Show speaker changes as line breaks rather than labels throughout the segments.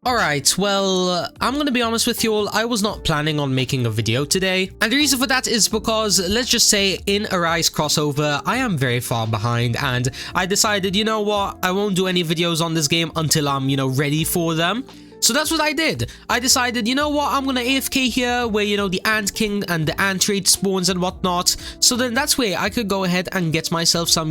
Alright, well, I'm gonna be honest with you all, I was not planning on making a video today. And the reason for that is because, let's just say, in Arise crossover, I am very far behind, and I decided, you know what, I won't do any videos on this game until I'm, ready for them. So that's what I did. I decided, you know what, I'm gonna AFK here where, the Ant King and the Ant Raid spawns and whatnot. So then that's where I could go ahead and get myself some,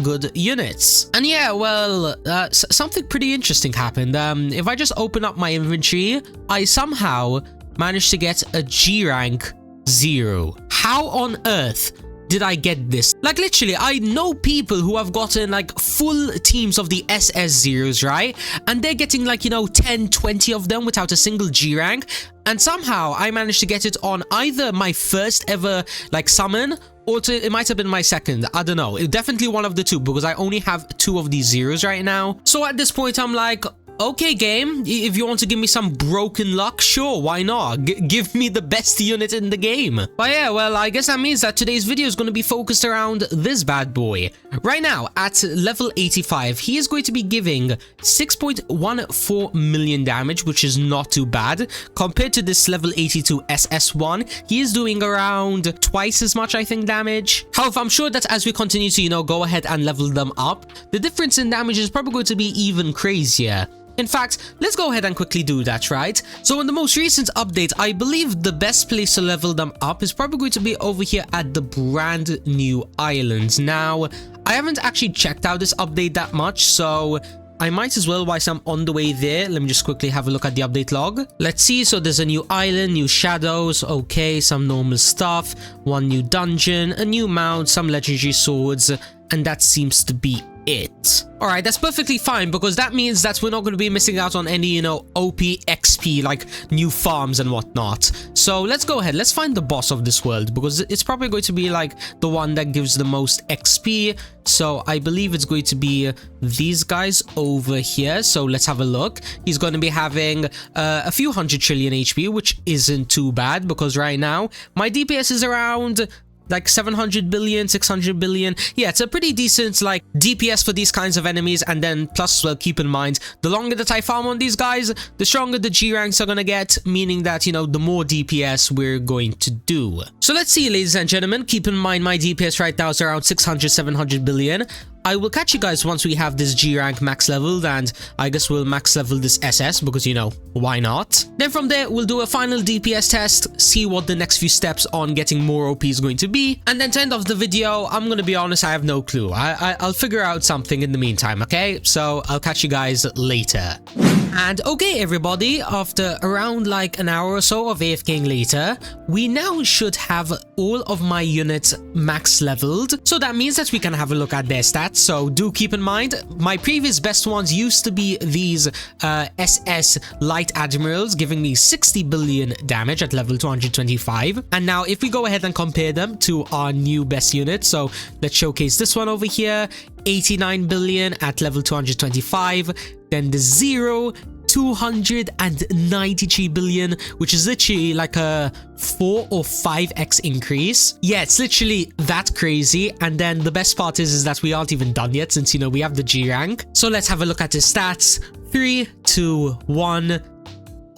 good units. And yeah, well, something pretty interesting happened. If I just open up my inventory, I somehow managed to get a G rank Ziru. How on earth did I get this? Like, literally, I know people who have gotten like full teams of the SS Zeros, right? And they're getting like, 10, 20 of them without a single G rank. And somehow I managed to get it on either my first ever like summon, or it might have been my second. I don't know. It definitely one of the two, because I only have 2 of these Zeros right now. So at this point, I'm like, okay, game, if you want to give me some broken luck, sure, why not? Give me the best unit in the game. But yeah, well, I guess that means that today's video is going to be focused around this bad boy. Right now, at level 85, he is going to be giving 6.14 million damage, which is not too bad. Compared to this level 82 SS1, he is doing around twice as much, I think, damage. However, I'm sure that as we continue to, go ahead and level them up, the difference in damage is probably going to be even crazier. In fact, let's go ahead and quickly do that, right? So in the most recent update, I believe the best place to level them up is probably going to be over here at the brand new island. Now, I haven't actually checked out this update that much, so I might as well whilst I'm on the way there. Let me just quickly have a look at the update log. Let's see. So there's a new island, new shadows, okay, some normal stuff, one new dungeon, a new mount, some legendary swords, and that seems to be it. Alright, that's perfectly fine, because that means that we're not going to be missing out on any, OP XP, like new farms and whatnot. So let's go ahead, let's find the boss of this world, because it's probably going to be like the one that gives the most XP. So I believe it's going to be these guys over here. So let's have a look. He's going to be having a few 100 trillion HP, which isn't too bad, because right now my DPS is around like 700 billion, 600 billion. Yeah, it's a pretty decent like DPS for these kinds of enemies. And then plus as well, keep in mind, the longer that I farm on these guys, the stronger the G ranks are gonna get, meaning that, the more DPS we're going to do. So let's see, ladies and gentlemen, keep in mind my DPS right now is around 600, 700 billion. I will catch you guys once we have this G rank max leveled, and I guess we'll max level this SS because, why not? Then from there, we'll do a final DPS test, see what the next few steps on getting more OP is going to be. And then to end off the video, I'm gonna be honest, I have no clue. I'll figure out something in the meantime, okay? So I'll catch you guys later. And okay, everybody, after around like an hour or so of AFKing later, we now should have all of my units max leveled. So that means that we can have a look at their stats. So do keep in mind, my previous best ones used to be these SS Light Admirals, giving me 60 billion damage at level 225. And now if we go ahead and compare them to our new best unit, so let's showcase this one over here, 89 billion at level 225. Then the Ziru, 293 billion, which is literally like a 4 or 5x increase. Yeah, it's literally that crazy. And then the best part is that we aren't even done yet, since we have the G rank. So let's have a look at his stats. 3, 2, 1.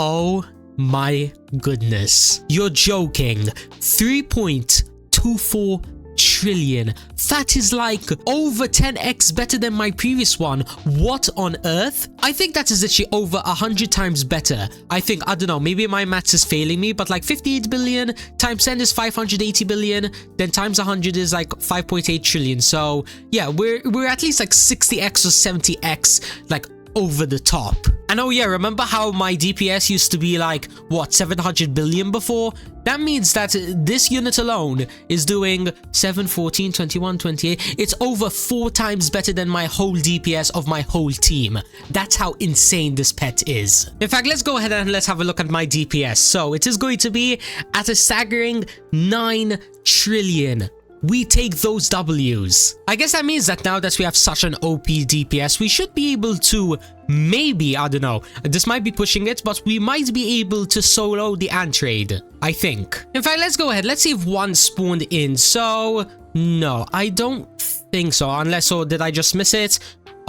Oh my goodness, you're joking. 3.24 trillion. That is like over 10x better than my previous one. What on earth? I think that is literally over 100 times better. I think, I don't know, maybe my maths is failing me, but like 58 billion times 10 is 580 billion, then times 100 is like 5.8 trillion. So yeah, we're at least like 60x or 70x like over the top. And oh yeah, remember how my DPS used to be like, what, 700 billion before? That means that this unit alone is doing 7, 14, 21, 28. It's over 4 times better than my whole DPS of my whole team. That's how insane this pet is. In fact, let's go ahead and let's have a look at my DPS. So it is going to be at a staggering 9 trillion. We take those W's. I guess that means that now that we have such an OP DPS, we should be able to maybe, I don't know, this might be pushing it, but we might be able to solo the Ant Raid, I think. In fact, let's go ahead. Let's see if one spawned in. So, no, I don't think so, unless, or did I just miss it?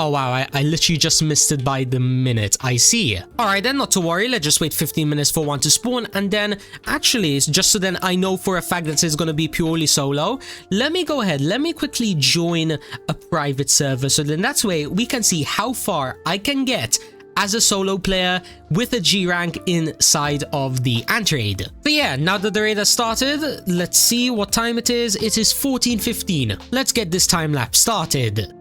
Oh wow, I literally just missed it by the minute. I see. Alright then, not to worry. Let's just wait 15 minutes for one to spawn. And then, actually, it's just so then I know for a fact that it's going to be purely solo. Let me go ahead. Let me quickly join a private server. So then that's way we can see how far I can get as a solo player with a G rank inside of the ant raid. So yeah, now that the raid has started, let's see what time it is. It is 14:15. Let's get this time lapse started.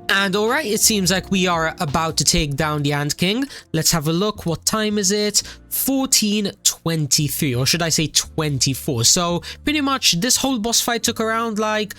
And alright, it seems like we are about to take down the Ant King. Let's have a look. What time is it? 14:23, or should I say 24. So pretty much this whole boss fight took around like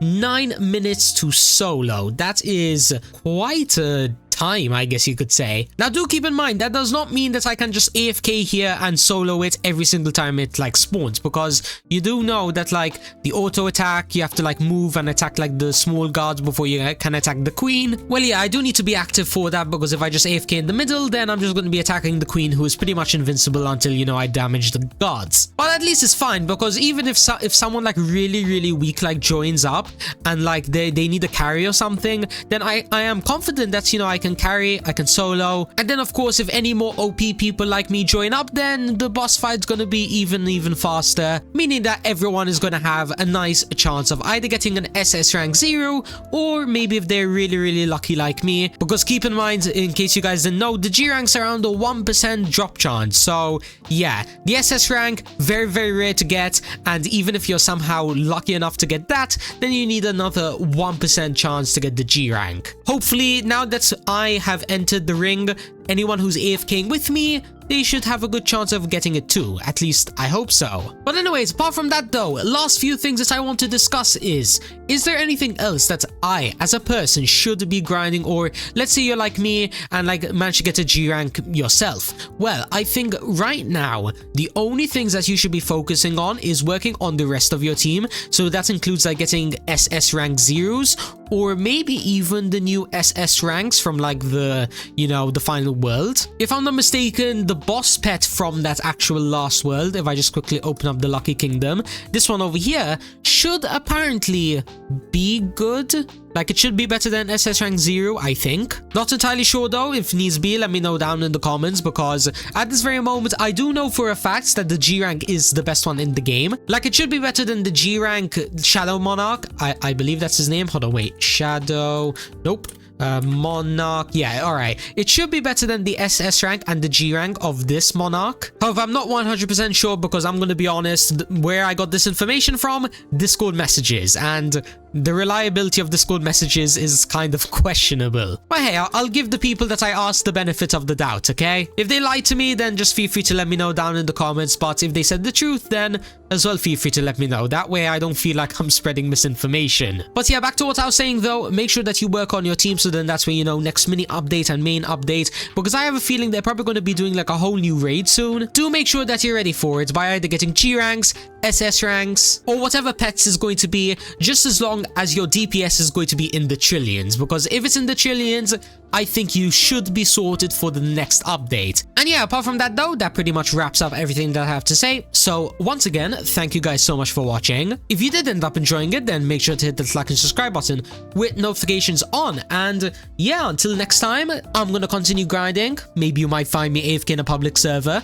9 minutes to solo. That is quite a time, I guess you could say. Now do keep in mind, that does not mean that I can just AFK here and solo it every single time it like spawns, because you do know that like the auto attack, you have to like move and attack like the small guards before you can attack the queen. Well yeah, I do need to be active for that, because if I just AFK in the middle, then I'm just going to be attacking the queen, who is pretty much invincible until, you know, I damage the guards. But at least it's fine, because even if someone like really weak like joins up and like they need a carry or something, then I am confident that, you know, I can carry, I can solo. And then of course, if any more OP people like me join up, then the boss fight's gonna be even faster, meaning that everyone is gonna have a nice chance of either getting an SS rank Ziru, or maybe if they're really lucky like me, because keep in mind, in case you guys didn't know, the G rank's around a 1% drop chance. So yeah, the SS rank, very rare to get, and even if you're somehow lucky enough to get that, then you need another 1% chance to get the G rank. Hopefully, now that I have entered the ring, anyone who's AFKing with me, they should have a good chance of getting it too. At least I hope so. But anyways, apart from that though, last few things that I want to discuss is there anything else that I as a person should be grinding? Or let's say you're like me and like manage to get a G rank yourself. Well, I think right now the only things that you should be focusing on is working on the rest of your team. So that includes like getting SS rank Zerus, or maybe even the new SS ranks from like the, you know, the final world. If I'm not mistaken, the boss pet from that actual last world, if I just quickly open up the Lucky Kingdom, this one over here should apparently be good. Like, it should be better than SS rank 0, I think. Not entirely sure though. If needs be, let me know down in the comments, because at this very moment, I do know for a fact that the G rank is the best one in the game. Like, it should be better than the G rank Shadow Monarch. I believe that's his name. Hold on, wait. Shadow. Nope. Monarch. Yeah, alright. It should be better than the SS rank and the G rank of this Monarch. However, I'm not 100% sure, because I'm going to be honest, where I got this information from, Discord messages, and the reliability of Discord messages is kind of questionable. But hey, I'll give the people that I asked the benefit of the doubt, okay? If they lied to me, then just feel free to let me know down in the comments, but if they said the truth, then as well feel free to let me know. That way I don't feel like I'm spreading misinformation. But yeah, back to what I was saying though, make sure that you work on your team, so then that's where, you know, next mini update and main update, because I have a feeling they're probably going to be doing like a whole new raid soon. Do make sure that you're ready for it by either getting G ranks, SS ranks, or whatever pets is going to be, just as long as your DPS is going to be in the trillions, because if it's in the trillions, I think you should be sorted for the next update. And yeah, apart from that though, that pretty much wraps up everything that I have to say. So once again, thank you guys so much for watching. If you did end up enjoying it, then make sure to hit the like and subscribe button with notifications on. And yeah, until next time, I'm gonna continue grinding. Maybe you might find me AFK in a public server.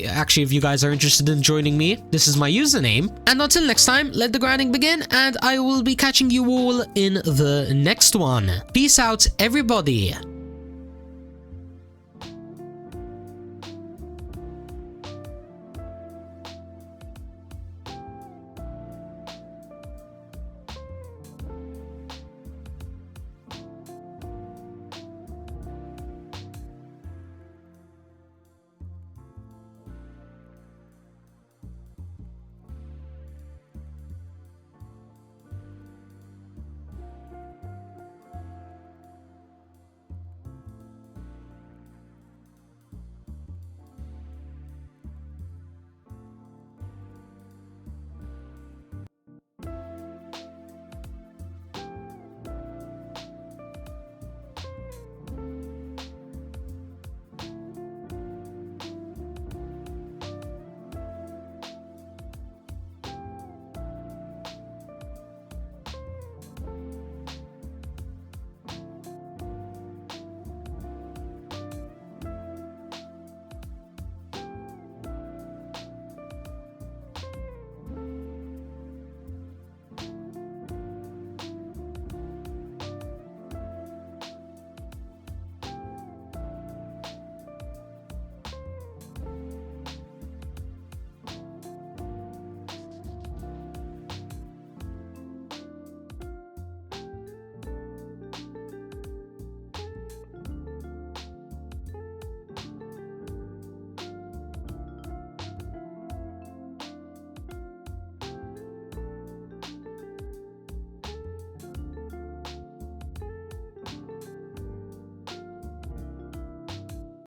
Actually, if you guys are interested in joining me, this is my username. And until next time, let the grinding begin, and I will be catching you all in the next one. Peace out, everybody.